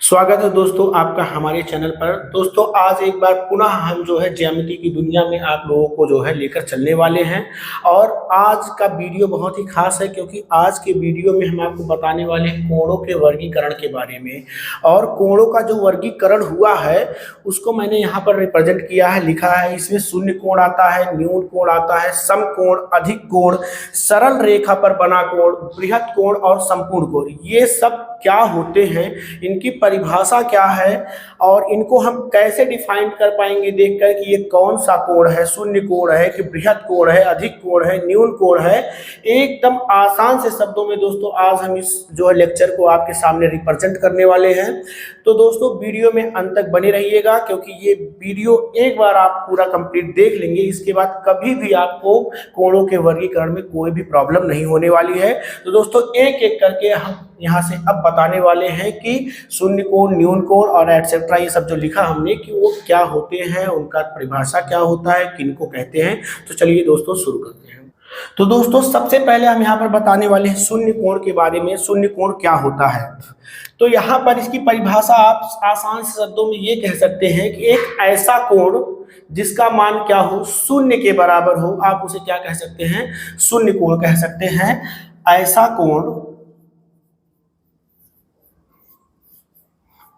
स्वागत है दोस्तों आपका हमारे चैनल पर। दोस्तों आज एक बार पुनः हम जो है ज्यामिति की दुनिया में आप लोगों को जो है लेकर चलने वाले हैं। और आज का वीडियो बहुत ही खास है क्योंकि आज के वीडियो में हम आपको बताने वाले हैं कोणों के वर्गीकरण के बारे में। और कोणों का जो वर्गीकरण हुआ है उसको मैंने यहाँ पर रिप्रेजेंट किया है, लिखा है। इसमें शून्य कोण आता है, न्यून कोण आता है, समकोण, अधिक कोण, सरल रेखा पर बना कोण, बृहत कोण और संपूर्ण कोण। ये सब क्या होते हैं, इनकी परिभाषा क्या है और इनको हम कैसे डिफाइन कर पाएंगे देखकर कि ये कौन सा कोण है, शून्य कोण है कि बृहत कोण है, अधिक कोण है, न्यून कोण है। एकदम आसान से शब्दों में दोस्तों आज हम इस जो है लेक्चर को आपके सामने रिप्रेजेंट करने वाले हैं। तो दोस्तों वीडियो में अंत तक बने रहिएगा क्योंकि ये वीडियो एक बार आप पूरा कंप्लीट देख लेंगे, इसके बाद कभी भी आपको कोणों के वर्गीकरण में कोई भी प्रॉब्लम नहीं होने वाली है। तो दोस्तों एक एक करके हम यहाँ से अब बताने वाले हैं कि शून्य कोण, न्यून कोण और एटसेट्रा, ये सब जो लिखा हमने कि वो क्या होते हैं, उनका परिभाषा क्या होता है, किनको कहते हैं। तो चलिए दोस्तों शुरू करते हैं। तो दोस्तों सबसे पहले हम यहाँ पर बताने वाले हैं शून्य कोण के बारे में। शून्य कोण क्या होता है, तो यहाँ पर इसकी परिभाषा आप आसान से शब्दों में ये कह सकते हैं कि एक ऐसा कोण जिसका मान क्या हो, शून्य के बराबर हो, आप उसे क्या कह सकते हैं, शून्य कोण कह सकते हैं। ऐसा कोण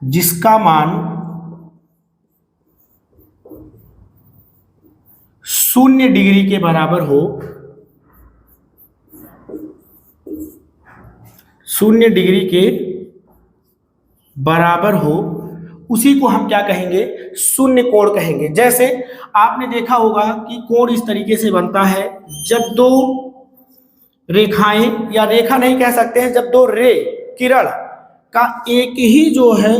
जिसका मान शून्य डिग्री के बराबर हो, शून्य डिग्री के बराबर हो, उसी को हम क्या कहेंगे, शून्य कोण कहेंगे। जैसे आपने देखा होगा कि कोण इस तरीके से बनता है, जब दो रेखाएं, या रेखा नहीं कह सकते हैं, जब दो रे किरण का एक ही जो है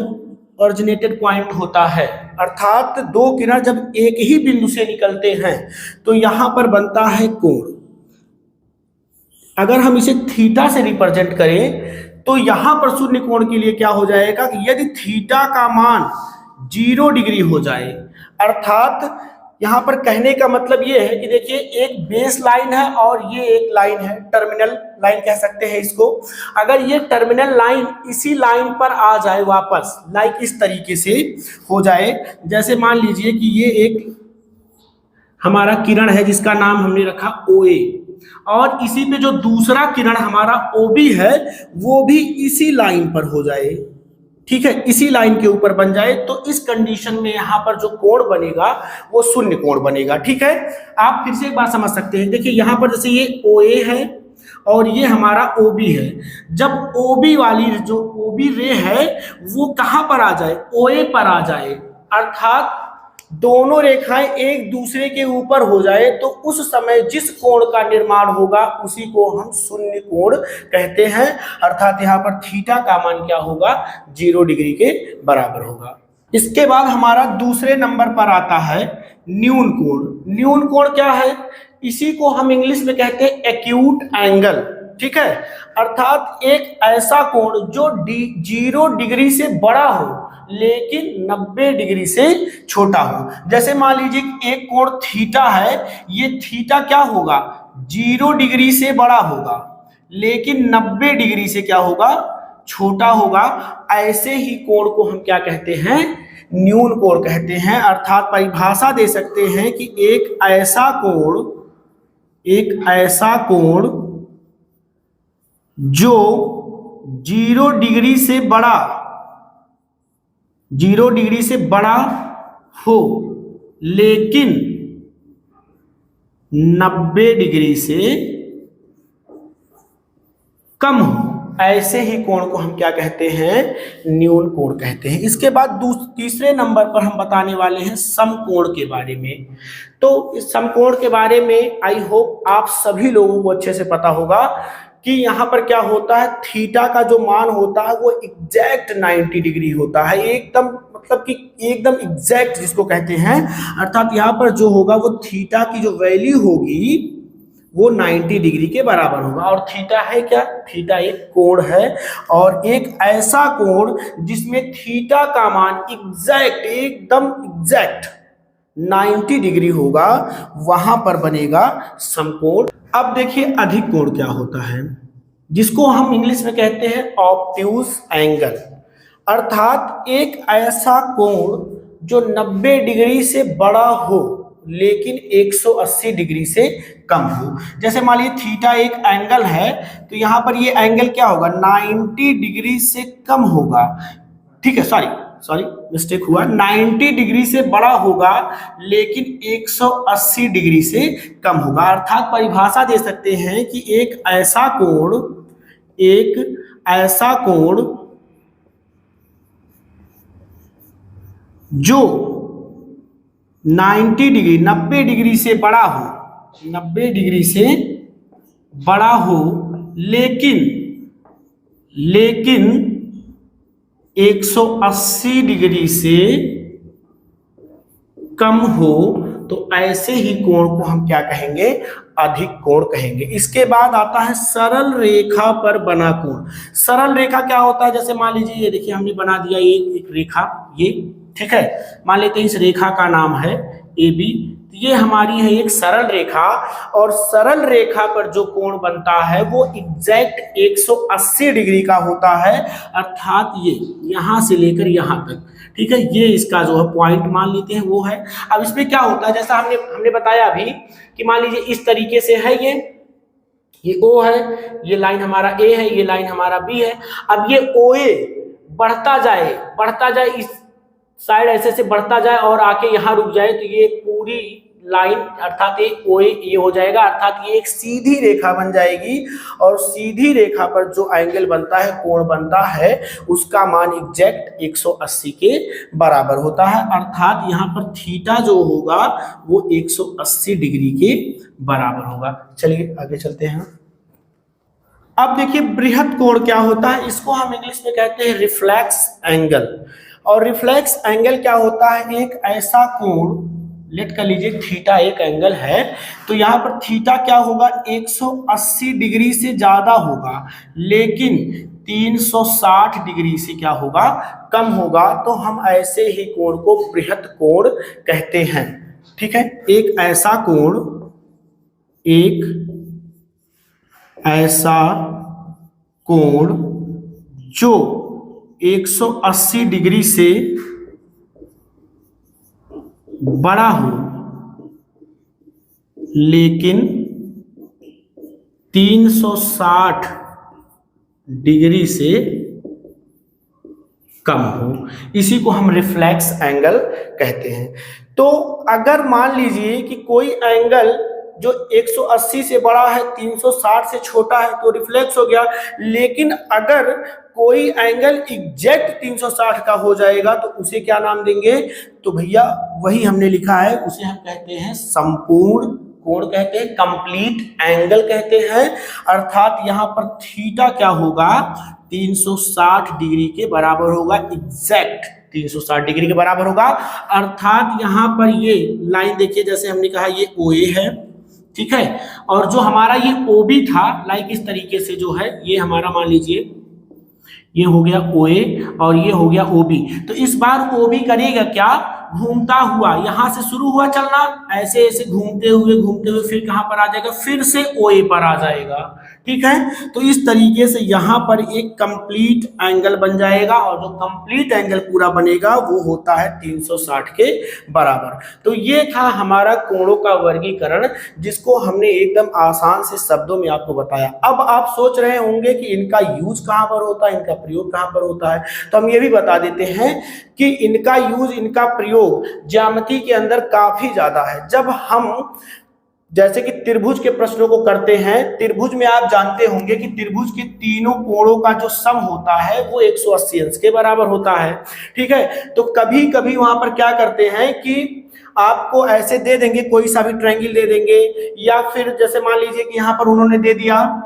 ओरिजिनेटेड पॉइंट होता है, अर्थात दो किरण जब एक ही बिंदु से निकलते हैं तो यहां पर बनता है कोण। अगर हम इसे थीटा से रिप्रेजेंट करें तो यहां पर शून्य कोण के लिए क्या हो जाएगा कि यदि थीटा का मान 0 डिग्री हो जाए, अर्थात यहां पर कहने का मतलब ये है कि देखिए एक बेस लाइन है और ये एक लाइन है, टर्मिनल लाइन कह सकते हैं इसको। अगर ये टर्मिनल लाइन इसी लाइन पर आ जाए वापस, लाइक इस तरीके से हो जाए, जैसे मान लीजिए कि ये एक हमारा किरण है जिसका नाम हमने रखा OA, और इसी पे जो दूसरा किरण हमारा OB है वो भी इसी लाइन पर हो जाए, ठीक है, इसी लाइन के ऊपर बन जाए, तो इस कंडीशन में यहां पर जो कोण बनेगा वो शून्य कोण बनेगा। ठीक है, आप फिर से एक बात समझ सकते हैं। देखिए यहां पर जैसे ये OA है और ये हमारा OB है, जब OB वाली जो OB रे है वो कहां पर आ जाए, OA पर आ जाए, अर्थात दोनों रेखाएं एक दूसरे के ऊपर हो जाए, तो उस समय जिस कोण का निर्माण होगा उसी को हम शून्य कोण कहते हैं। अर्थात यहाँ पर थीटा का मान क्या होगा, 0 डिग्री के बराबर होगा। इसके बाद हमारा दूसरे नंबर पर आता है न्यून कोण। न्यून कोण क्या है, इसी को हम इंग्लिश में कहते हैं एक्यूट एंगल। ठीक है, अर्थात एक ऐसा कोण जो 0 डिग्री से बड़ा हो लेकिन 90 डिग्री से छोटा हो। जैसे मान लीजिए एक कोण थीटा है, ये थीटा क्या होगा, 0 डिग्री से बड़ा होगा लेकिन 90 डिग्री से क्या होगा, छोटा होगा। ऐसे ही कोण को हम क्या कहते हैं, न्यून कोण कहते हैं। अर्थात परिभाषा दे सकते हैं कि एक ऐसा कोण जो 0 डिग्री से बड़ा हो लेकिन 90 डिग्री से कम हो, ऐसे ही कोण को हम क्या कहते हैं, न्यून कोण कहते हैं। इसके बाद तीसरे नंबर पर हम बताने वाले हैं समकोण के बारे में। तो इस समकोण के बारे में आई होप आप सभी लोगों को अच्छे से पता होगा कि यहाँ पर क्या होता है, थीटा का जो मान होता है वो एग्जैक्ट 90 डिग्री होता है, एकदम मतलब कि एकदम एग्जैक्ट जिसको कहते हैं। अर्थात यहाँ पर जो होगा वो थीटा की जो वैल्यू होगी वो 90 डिग्री के बराबर होगा। और थीटा है क्या, थीटा एक कोण है, और एक ऐसा कोण जिसमें थीटा का मान एग्जैक्ट, एकदम एग्जैक्ट 90 डिग्री होगा, वहां पर बनेगा समकोण। अब देखिए अधिक कोण क्या होता है, जिसको हम इंग्लिश में कहते हैं ऑब्ट्यूज एंगल। अर्थात एक ऐसा कोण जो 90 डिग्री से बड़ा हो लेकिन 180 डिग्री से कम हो। जैसे मान लीजिए थीटा एक एंगल है, तो यहां पर ये एंगल क्या होगा, 90 डिग्री से कम होगा। ठीक है, सॉरी मिस्टेक हुआ, 90 डिग्री से बड़ा होगा लेकिन 180 डिग्री से कम होगा। अर्थात परिभाषा दे सकते हैं कि एक ऐसा कोण जो 90 डिग्री से बड़ा हो, 90 डिग्री से बड़ा हो लेकिन 180 डिग्री से कम हो, तो ऐसे ही कोण को हम क्या कहेंगे, अधिक कोण कहेंगे। इसके बाद आता है सरल रेखा पर बना कोण। सरल रेखा क्या होता है, जैसे मान लीजिए ये देखिए हमने बना दिया एक रेखा, ये ठीक है, मान लेते हैं इस रेखा का नाम है AB। ये हमारी है एक सरल रेखा, और सरल रेखा पर जो कोण बनता है वो एग्जैक्ट 180 डिग्री का होता है। अर्थात ये यहां से लेकर यहां तक, ठीक है, ये इसका जो है पॉइंट मान लेते हैं वो है। अब इसमें क्या होता है, जैसा हमने बताया अभी कि मान लीजिए इस तरीके से है, ये O है, ये लाइन हमारा A है, ये लाइन हमारा B है। अब ये OA बढ़ता जाए इस साइड ऐसे से बढ़ता जाए और आके यहाँ रुक जाए, तो ये पूरी लाइन अर्थात ये OA ये हो जाएगा। अर्थात ये एक सीधी रेखा बन जाएगी, और सीधी रेखा पर जो एंगल बनता है, कोण बनता है, उसका मान एग्जैक्ट 180 के बराबर होता है। अर्थात यहाँ पर थीटा जो होगा वो 180 डिग्री के बराबर होगा। चलिए आगे चलते हैं। अब देखिए बृहद कोण क्या होता है, इसको हम इंग्लिश में कहते हैं रिफ्लेक्स एंगल। और रिफ्लेक्स एंगल क्या होता है, एक ऐसा कोण, लेट कर लीजिए थीटा एक एंगल है, तो यहाँ पर थीटा क्या होगा, 180 डिग्री से ज्यादा होगा लेकिन 360 डिग्री से क्या होगा, कम होगा। तो हम ऐसे ही कोण को बृहद कोण कहते हैं। ठीक है, एक ऐसा कोण जो 180 डिग्री से बड़ा हो लेकिन 360 डिग्री से कम हो, इसी को हम रिफ्लेक्स एंगल कहते हैं। तो अगर मान लीजिए कि कोई एंगल जो 180 से बड़ा है 360 से छोटा है तो रिफ्लेक्स हो गया, लेकिन अगर कोई एंगल एग्जैक्ट 360 का हो जाएगा तो उसे क्या नाम देंगे, तो भैया वही हमने लिखा है, उसे हम कहते हैं संपूर्ण कोण कहते हैं, कंप्लीट एंगल कहते हैं। अर्थात यहाँ पर थीटा क्या होगा, 360 डिग्री के बराबर होगा, एग्जैक्ट 360 डिग्री के बराबर होगा। अर्थात यहाँ पर ये लाइन देखिए, जैसे हमने कहा ये OA है, ठीक है, और जो हमारा ये OB था, लाइक इस तरीके से जो है ये हमारा मान लीजिए ये हो गया OA और ये हो गया OB। तो इस बार OB करेगा क्या, घूमता हुआ यहां से शुरू हुआ चलना, ऐसे ऐसे घूमते हुए फिर कहां पर आ जाएगा, फिर से OA पर आ जाएगा। ठीक है, तो इस तरीके से यहां पर एक कंप्लीट एंगल बन जाएगा, और जो कंप्लीट एंगल पूरा बनेगा वो होता है 360 के बराबर। तो ये था हमारा कोणों का वर्गीकरण, जिसको हमने एकदम आसान से शब्दों में आपको बताया। अब आप सोच रहे होंगे कि इनका यूज कहां पर होता है, इनका प्रयोग कहां पर होता है, तो हम ये भी बता देते हैं कि इनका यूज, इनका प्रयोग ज्यामिति के अंदर काफी ज्यादा है। जब हम जैसे कि त्रिभुज के प्रश्नों को करते हैं, त्रिभुज में आप जानते होंगे कि त्रिभुज के तीनों कोणों का जो सम होता है वो 180 अंश के बराबर होता है। ठीक है, तो कभी कभी वहां पर क्या करते हैं कि आपको ऐसे दे देंगे, कोई सा भी ट्रायंगल दे देंगे, या फिर जैसे मान लीजिए कि यहाँ पर उन्होंने दे दिया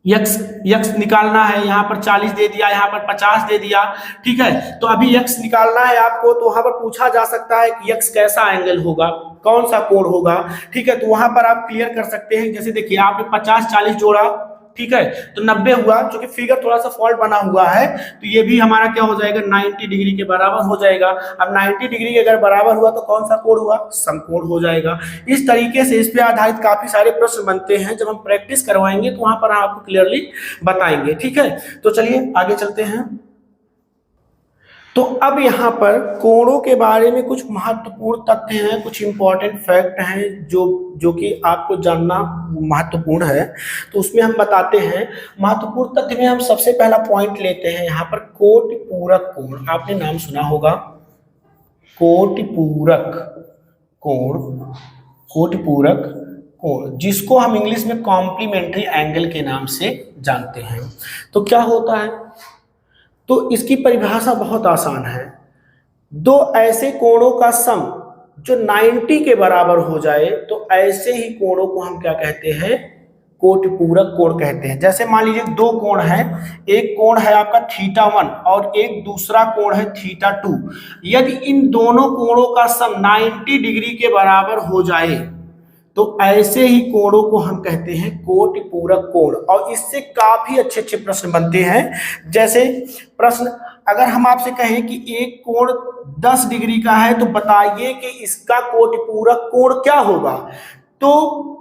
यक्स निकालना है, यहाँ पर 40 दे दिया, यहाँ पर 50 दे दिया। ठीक है, तो अभी यक्स निकालना है आपको, तो वहां पर पूछा जा सकता है कि यक्स कैसा एंगल होगा, कौन सा कोण होगा। ठीक है, तो वहां पर आप क्लियर कर सकते हैं। जैसे देखिए आपने 50-40 जोड़ा, ठीक है, तो 90 हुआ, क्योंकि फिगर थोड़ा सा फॉल्ट बना हुआ है, तो ये भी हमारा क्या हो जाएगा, 90 डिग्री के बराबर हो जाएगा। अब 90 डिग्री के अगर बराबर हुआ तो कौन सा कोण हुआ, समकोण हो जाएगा। इस तरीके से इस पे आधारित काफी सारे प्रश्न बनते हैं, जब हम प्रैक्टिस करवाएंगे तो वहां पर आपको क्लियरली बताएंगे। ठीक है, तो चलिए आगे चलते हैं। तो अब यहाँ पर कोणों के बारे में कुछ महत्वपूर्ण तथ्य हैं, कुछ इंपॉर्टेंट फैक्ट हैं जो जो कि आपको जानना महत्वपूर्ण है, तो उसमें हम बताते हैं। महत्वपूर्ण तथ्य में हम सबसे पहला पॉइंट लेते हैं यहाँ पर कोटि पूरक कोण। आपने नाम सुना होगा कोटि पूरक कोण, कोटि पूरक कोण, जिसको हम इंग्लिश में कॉम्प्लीमेंट्री एंगल के नाम से जानते हैं। तो क्या होता है, तो इसकी परिभाषा बहुत आसान है। दो ऐसे कोणों का सम जो 90 के बराबर हो जाए, तो ऐसे ही कोणों को हम क्या कहते हैं, कोटि पूरक कोण कहते हैं। जैसे मान लीजिए दो कोण है, एक कोण है आपका θ1 और एक दूसरा कोण है θ2। यदि इन दोनों कोणों का सम 90 डिग्री के बराबर हो जाए, तो ऐसे ही कोणों को हम कहते हैं कोटि पूरक कोण। और इससे काफी अच्छे अच्छे प्रश्न बनते हैं। जैसे प्रश्न अगर हम आपसे कहें कि एक कोण 10 डिग्री का है, तो बताइए कि इसका कोटि पूरक कोण क्या होगा। तो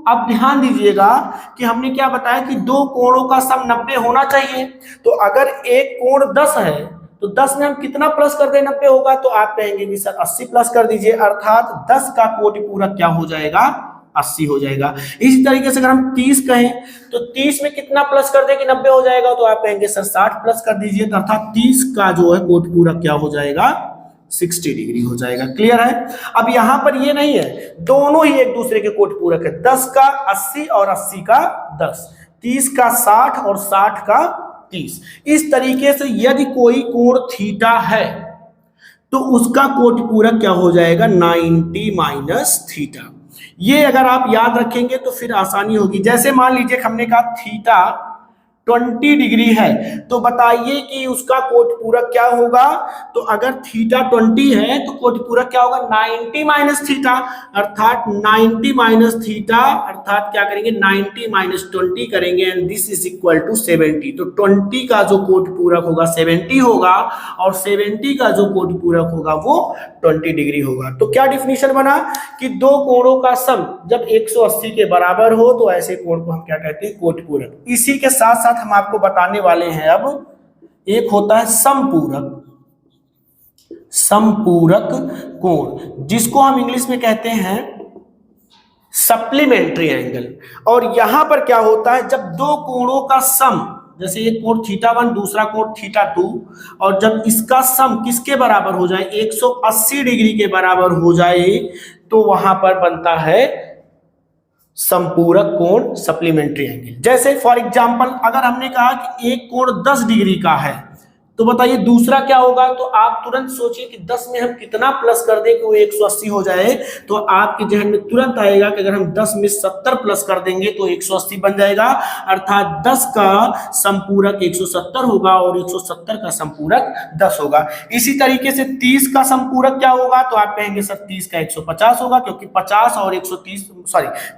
अब ध्यान दीजिएगा कि हमने क्या बताया कि दो कोणों का सम 90 होना चाहिए। तो अगर एक कोण 10 है, तो 10 में हम कितना प्लस कर दें, 90 होगा। तो आप कहेंगे कि सर 80 प्लस कर दीजिए, अर्थात 10 का कोटि पूरक क्या हो जाएगा, 80 हो जाएगा। इसी तरीके से अगर हम 30 कहें, तो 30 में कितना प्लस कर दे कि 90 हो जाएगा। तो आप कहेंगे सर 60 प्लस कर दीजिए, तो अर्थात 30 का जो है कोटि पूरक क्या हो जाएगा, 60 डिग्री हो जाएगा। क्लियर है। अब यहां पर ये नहीं है, दोनों ही एक दूसरे के कोटि पूरक है। 10 का 80 और 80 का 10, 30 का 60 और 60 का 30। इस तरीके से यदि कोई कोण थीटा है, तो उसका कोटि पूरक क्या हो जाएगा, 90 माइनस थीटा। ये अगर आप याद रखेंगे तो फिर आसानी होगी। जैसे मान लीजिए हमने कहा थीटा 20 डिग्री है, तो बताइए कि उसका कोटि पूरक क्या होगा। तो अगर थीटा 20 है, तो कोटि पूरक क्या होगा, 90 माइनस थीटा, अर्थात 90 माइनस थीटा, अर्थात क्या करेंगे, 90 माइनस 20 करेंगे, and this is equal to 70। तो 20 का जो कोटि पूरक होगा 70 होगा, और 70 का जो कोटि पूरक होगा वो 20 डिग्री होगा। तो क्या डिफिनीशन बना कि दो कोणों का सम जब 180 के बराबर हो, तो ऐसे कोण को हम क्या कहते हैं, कोटि पूरक। इसी के साथ साथ हम आपको बताने वाले हैं अब एक होता है समपूरक, समपूरक कोण, जिसको हम इंग्लिश में कहते हैं सप्लीमेंट्री एंगल। और यहां पर क्या होता है, जब दो कोणों का सम, जैसे एक कोण θ1 दूसरा कोण θ2, और जब इसका सम किसके बराबर हो जाए, 180 डिग्री के बराबर हो जाए, तो वहां पर बनता है समपूरक कोण, सप्लीमेंट्री एंगल। जैसे फॉर एग्जांपल अगर हमने कहा कि एक कोण 10 डिग्री का है, तो बताइए दूसरा क्या होगा। तो आप तुरंत सोचिए कि 10 में हम कितना प्लस कर दें कि वो 180 हो जाए। तो आपके जहन में तुरंत आएगा कि अगर हम 10 में 70 प्लस कर देंगे तो 180 बन जाएगा, अर्थात 10 का समपूरक 170 होगा और 170 का समपूरक 10 होगा। इसी तरीके से 30 का समपूरक क्या होगा, तो आप कहेंगे सर 30 का 150 होगा, क्योंकि 50 और 130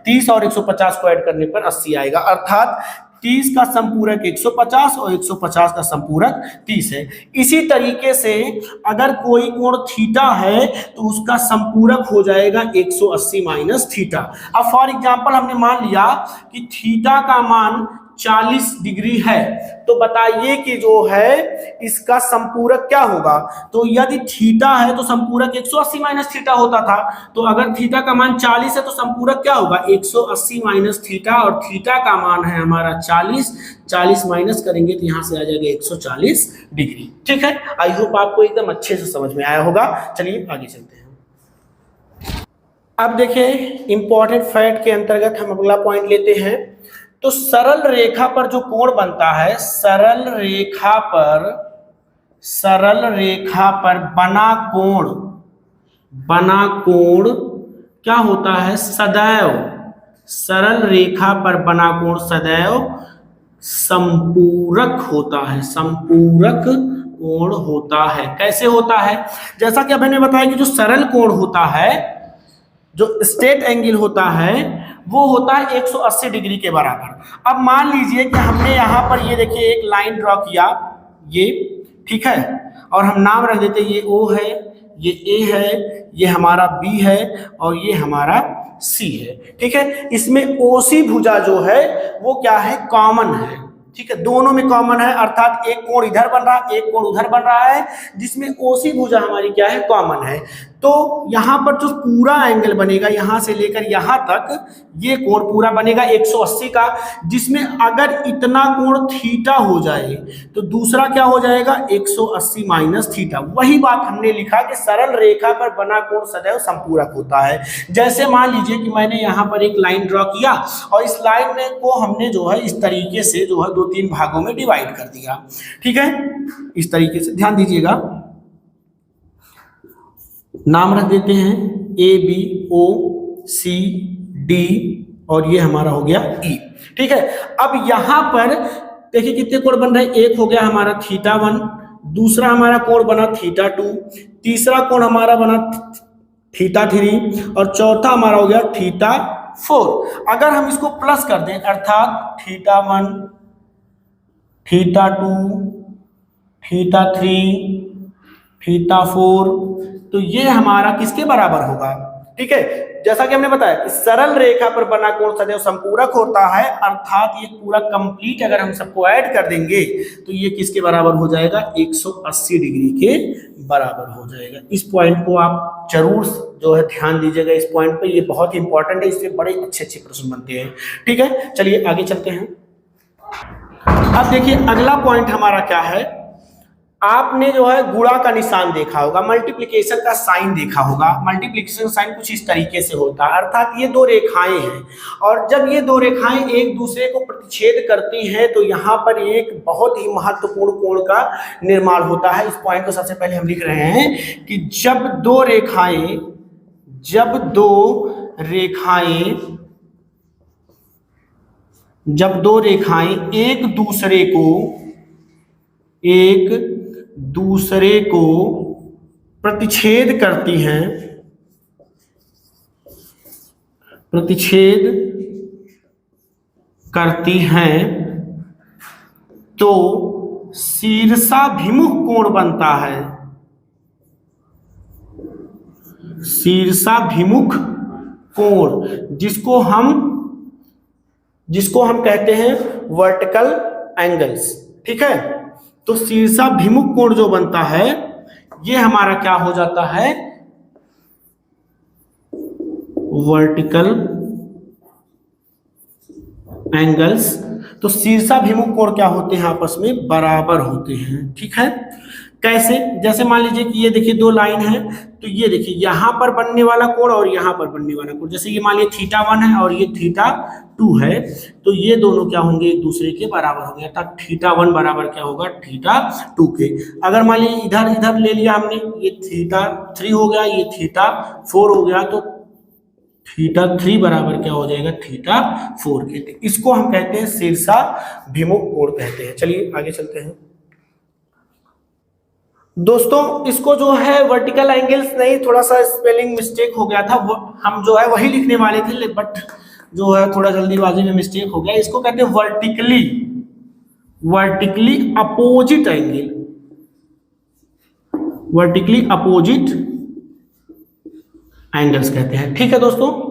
30 और 150 को ऐड करने पर 80 आएगा, अर्थात 30 का समपूरक 150 और 150 का समपूरक 30 है। इसी तरीके से अगर कोई कोण थीटा है, तो उसका समपूरक हो जाएगा 180 माइनस थीटा। अब फॉर एग्जांपल हमने मान लिया कि थीटा का मान 40 डिग्री है, तो बताइए कि जो है इसका संपूरक क्या होगा। तो यदि थीटा है तो संपूरक 180 माइनस थीटा होता था। तो अगर थीटा का मान 40 है तो संपूरक क्या होगा, 180 माइनस थीटा, और थीटा का मान है हमारा 40 माइनस करेंगे तो यहां से आ जाएगा 140 डिग्री। ठीक है, आई होप आपको एकदम अच्छे से समझ में आया होगा। चलिए आगे चलते हैं। अब देखिए इंपॉर्टेंट फैक्ट के अंतर्गत हम अगला पॉइंट लेते हैं। तो सरल रेखा पर जो कोण बनता है, सरल रेखा पर बना कोण क्या होता है, सदैव, सरल रेखा पर बना कोण सदैव संपूरक होता है, संपूरक कोण होता है। कैसे होता है, जैसा कि अब मैंने बताया कि जो सरल कोण होता है, जो स्ट्रेट एंगल होता है, वो होता है 180 डिग्री के बराबर। अब मान लीजिए कि हमने यहाँ पर ये देखिए एक लाइन ड्रॉ किया, ये ठीक है, और हम नाम रख देते ये O है, ये A है, ये हमारा B है और ये हमारा C है। ठीक है, इसमें OC भुजा जो है वो क्या है, कॉमन है। ठीक है, दोनों में कॉमन है, अर्थात एक कोण इधर बन रहा है, एक कोण उधर बन रहा है, जिसमें ओसी भुजा हमारी क्या है, कॉमन है। तो यहां पर जो पूरा एंगल बनेगा यहां से लेकर यहां तक, ये कोण पूरा बनेगा 180 का, जिसमें अगर इतना कोण थीटा हो जाए तो दूसरा क्या हो जाएगा, 180 माइनस थीटा। वही बात हमने लिखा कि सरल रेखा पर बना कोण सदैव संपूरक होता है। जैसे मान लीजिए कि मैंने यहाँ पर एक लाइन ड्रॉ किया और इस लाइन को हमने जो है इस तरीके से जो है 2-3 भागों में डिवाइड कर दिया, ठीक है, इस तरीके से। ध्यान दीजिएगा, नाम रख देते हैं A B O C D और ये हमारा हो गया ई, ठीक है। अब यहां पर देखिए कितने कोण बन रहे हैं, एक हो गया हमारा θ1, दूसरा हमारा कोण बना θ2, तीसरा कोण हमारा बना θ3 और चौथा हमारा हो गया θ4। अगर हम इसको प्लस कर दें, अर्थात θ1 θ2 θ3 θ4, तो ये हमारा किसके बराबर होगा, ठीक है। जैसा कि हमने बताया कि सरल रेखा पर बना कोण सदैव संपूरक होता है, अर्थात ये पूरा कंप्लीट अगर हम सबको ऐड कर देंगे तो ये किसके बराबर हो जाएगा, 180 डिग्री के बराबर हो जाएगा। इस पॉइंट को आप जरूर जो है ध्यान दीजिएगा, इस पॉइंट पे ये बहुत इंपॉर्टेंट है, इससे बड़े अच्छे अच्छे प्रश्न बनते हैं, ठीक है। चलिए आगे चलते हैं। अब देखिए अगला पॉइंट हमारा क्या है, आपने जो है गुणा का निशान देखा होगा, मल्टीप्लिकेशन का साइन देखा होगा। मल्टीप्लिकेशन साइन कुछ इस तरीके से होता है, अर्थात ये दो रेखाएं हैं और जब ये दो रेखाएं एक दूसरे को प्रतिच्छेद करती हैं तो यहाँ पर एक बहुत ही महत्वपूर्ण कोण का निर्माण होता है। इस पॉइंट को सबसे पहले हम लिख रहे हैं कि जब दो रेखाएं एक दूसरे को प्रतिच्छेद करती हैं तो शीर्षाभिमुख कोण बनता है। शीर्षाभिमुख कोण जिसको हम कहते हैं वर्टिकल एंगल्स, ठीक है। तो शीर्षाभिमुख कोण जो बनता है ये हमारा क्या हो जाता है, वर्टिकल एंगल्स। तो शीर्षाभिमुख कोण क्या होते हैं, आपस में बराबर होते हैं, ठीक है। कैसे, जैसे मान लीजिए कि ये देखिए दो लाइन है, तो ये देखिए यहाँ पर बनने वाला कोण और यहाँ पर बनने वाला कोण, जैसे ये मान लीजिए θ1 है और ये θ2 है, तो ये दोनों क्या होंगे, एक दूसरे के बराबर होंगे, अर्थात θ1 बराबर क्या होगा, θ2 के। अगर मान लीजिए इधर ले लिया हमने, ये θ3 हो गया, ये θ4 हो गया, तो θ3 बराबर क्या हो जाएगा, θ4 के। इसको हम कहते हैं शीर्षाभिमुख कोण कहते हैं। चलिए आगे चलते हैं दोस्तों। इसको जो है वर्टिकल एंगल्स नहीं, थोड़ा सा स्पेलिंग मिस्टेक हो गया था, हम जो है वही लिखने वाले थे, बट जो है थोड़ा जल्दीबाजी में मिस्टेक हो गया। इसको कहते हैं vertically opposite angle, vertically opposite angles कहते हैं, ठीक है दोस्तों।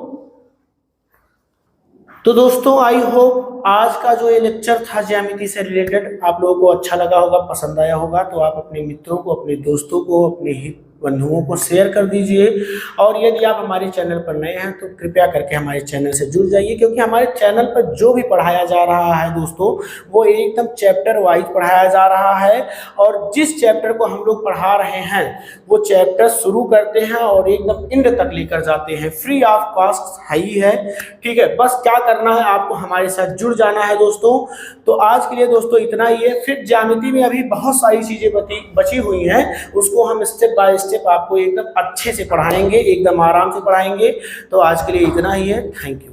तो दोस्तों आई होप आज का जो ये लेक्चर था ज्यामिति से रिलेटेड आप लोगों को अच्छा लगा होगा, पसंद आया होगा। तो आप अपने मित्रों को, अपने दोस्तों को, अपने हित बंधुओं को शेयर कर दीजिए। और यदि आप हमारे चैनल पर नए हैं तो कृपया करके हमारे चैनल से जुड़ जाइए, क्योंकि हमारे चैनल पर जो भी पढ़ाया जा रहा है दोस्तों, वो एकदम चैप्टर वाइज पढ़ाया जा रहा है। और जिस चैप्टर को हम लोग पढ़ा रहे हैं वो चैप्टर शुरू करते हैं और एकदम एंड तक लेकर जाते हैं, फ्री ऑफ कॉस्ट है ही है, ठीक है। बस क्या करना है, आपको हमारे साथ जुड़ जाना है दोस्तों। तो आज के लिए दोस्तों इतना ही है। फिर ज्यामिति में अभी बहुत सारी चीजें बची हुई हैं, उसको हम स्टेप बाय स्टेप आपको एकदम अच्छे से पढ़ाएंगे, एकदम आराम से पढ़ाएंगे। तो आज के लिए इतना ही है। Thank you.